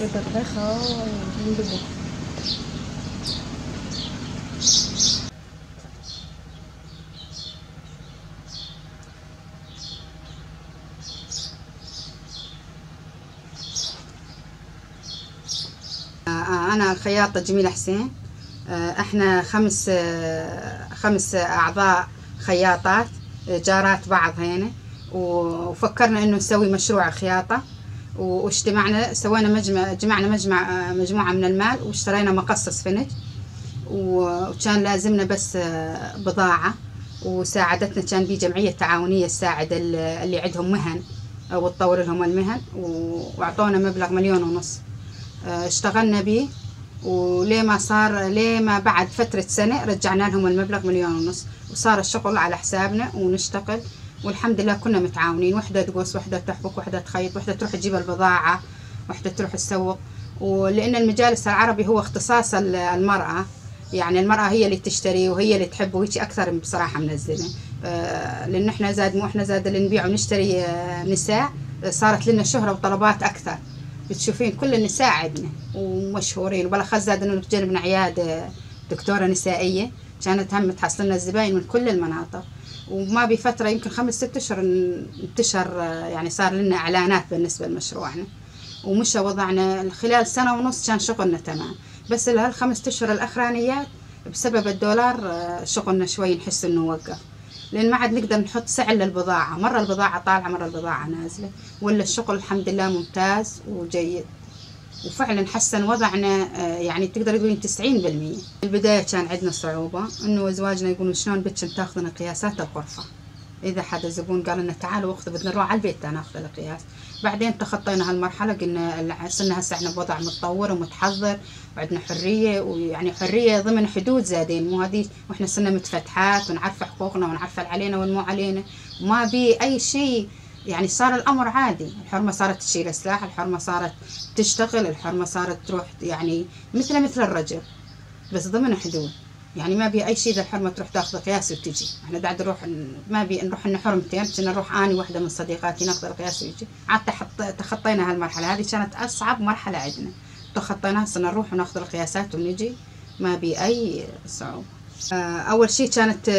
بدرخها وندبه. أنا الخياطة جميلة حسين. احنا خمس أعضاء خياطات جارات بعض هنا، وفكرنا انه نسوي مشروع خياطة، واجتمعنا سوينا جمعنا مجموعة من المال، واشترينا مقص اسفنج، وكان لازمنا بس بضاعة، وساعدتنا كان بي جمعية تعاونية تساعد اللي عندهم مهن وتطور لهم المهن، واعطونا مبلغ 1.5 مليون. اشتغلنا به، وليه ما بعد فترة سنة رجعنا لهم المبلغ 1.5 مليون، وصار الشغل على حسابنا ونشتغل، والحمد لله كنا متعاونين، وحدة تقص، وحدة تحبك، وحدة تخيط، وحدة تروح تجيب البضاعة، وحدة تروح تسوق. ولأن المجالس العربي هو اختصاص المرأة، يعني المرأة هي اللي تشتري وهي اللي تحب، وهيك أكثر بصراحة من الزلمة. لأن احنا زاد مو احنا زاد اللي نبيع ونشتري نساء، صارت لنا شهرة وطلبات أكثر. بتشوفين كل النساء عندنا ومشهورين، وبالأخص زاد انه بجنبنا عيادة دكتورة نسائية كانت هم تحصل لنا الزباين من كل المناطق. وما بفترة يمكن 5-6 أشهر انتشر، يعني صار لنا إعلانات بالنسبة لمشروعنا، ومشى وضعنا خلال 1.5 سنة كان شغلنا تمام. بس ال5 أشهر الأخرانيات بسبب الدولار شغلنا شوي نحس انه وقف، لأن ما عاد نقدر نحط سعر للبضاعة، مرة البضاعة طالعة مرة البضاعة نازلة، ولا الشغل الحمد لله ممتاز وجيد، وفعلا حسن وضعنا. يعني تقدر تقولين 90%. في البداية كان عندنا صعوبة، انه ازواجنا يقولون شلون بدكن تاخذن قياسات الغرفة، اذا حدا زبون قال لنا تعالوا اخذوا بدنا نروح على البيت ناخذ القياس. بعدين تخطينا هالمرحلة، قلنا صرنا هسه احنا بوضع متطور ومتحضر، وعندنا حرية، ويعني حرية ضمن حدود زادين، مو هذه، واحنا صرنا متفتحات ونعرف حقوقنا ونعرف علينا والمو علينا، وما بي اي شيء. يعني صار الامر عادي، الحرمة صارت تشيل سلاح، الحرمة صارت تشتغل، الحرمة صارت تروح يعني مثل الرجل، بس ضمن حدود. يعني ما بي اي شيء اذا الحرمه تروح تاخذ قياس وتجي. احنا بعد نروح، ما بي نروح لنا حرمتين، كنا نروح اني واحده من صديقاتي ناخذ القياس ويجي. عاد تخطينا هالمرحله، هذه كانت اصعب مرحله عندنا، تخطيناها، صرنا نروح وناخذ القياسات ونجي، ما بي اي صعوبه. اول شيء كانت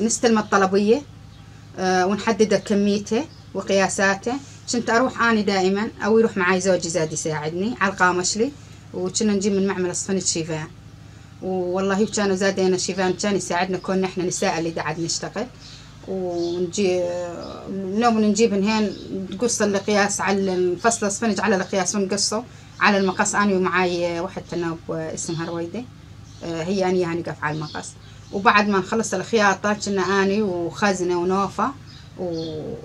نستلم الطلبيه ونحدد كميته وقياساته. كنت اروح اني دائما، او يروح معي زوجي زاد يساعدني على القامشلي، وكنا نجيب من معمل اسفنج شيفان، والله كانوا زادين شيفان كان يساعدنا، كنا احنا نساء اللي قاعد نشتغل، ونجي لو نجيب هين نقص القياس على الفصل اسفنج على القياس، ونقصه على المقص. انا ومعاي واحد تناوب اسمها رويده، هي اني يعني نقف على المقص. وبعد ما نخلص الخياطه كنا اني وخزنه ونوفه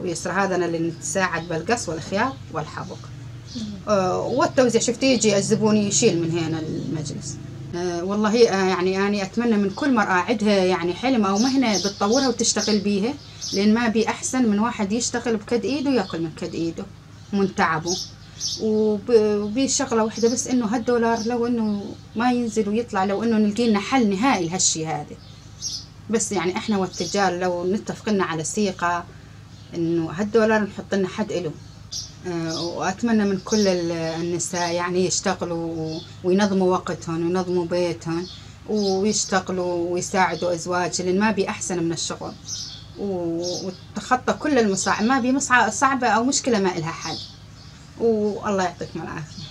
ويسرى هذا اللي نتساعد بالقص والخياط والحبك. والتوزيع شفتي يجي الزبون يشيل من هنا المجلس. والله يعني أنا أتمنى من كل مرأة عندها يعني حلم أو مهنة بتطورها وتشتغل بيها، لأن ما بي أحسن من واحد يشتغل بكد إيده ويأكل من كد إيده ومن تعبه. وبي شغلة واحدة بس، إنه هالدولار لو إنه ما ينزل ويطلع، لو إنه نلقي لنا حل نهائي لهالشي هذا. بس يعني إحنا والتجار لو نتفقنا على ثقة إنه هالدولار نحط لنا حد إله. وأتمنى من كل النساء يعني يشتغلوا وينظموا وقتهم وينظموا بيتهم ويشتغلوا ويساعدوا أزواج، لأن ما بي أحسن من الشغل، وتخطى كل المصاعب، ما بي صعبة أو مشكلة ما إلها حل. والله يعطيكم العافية.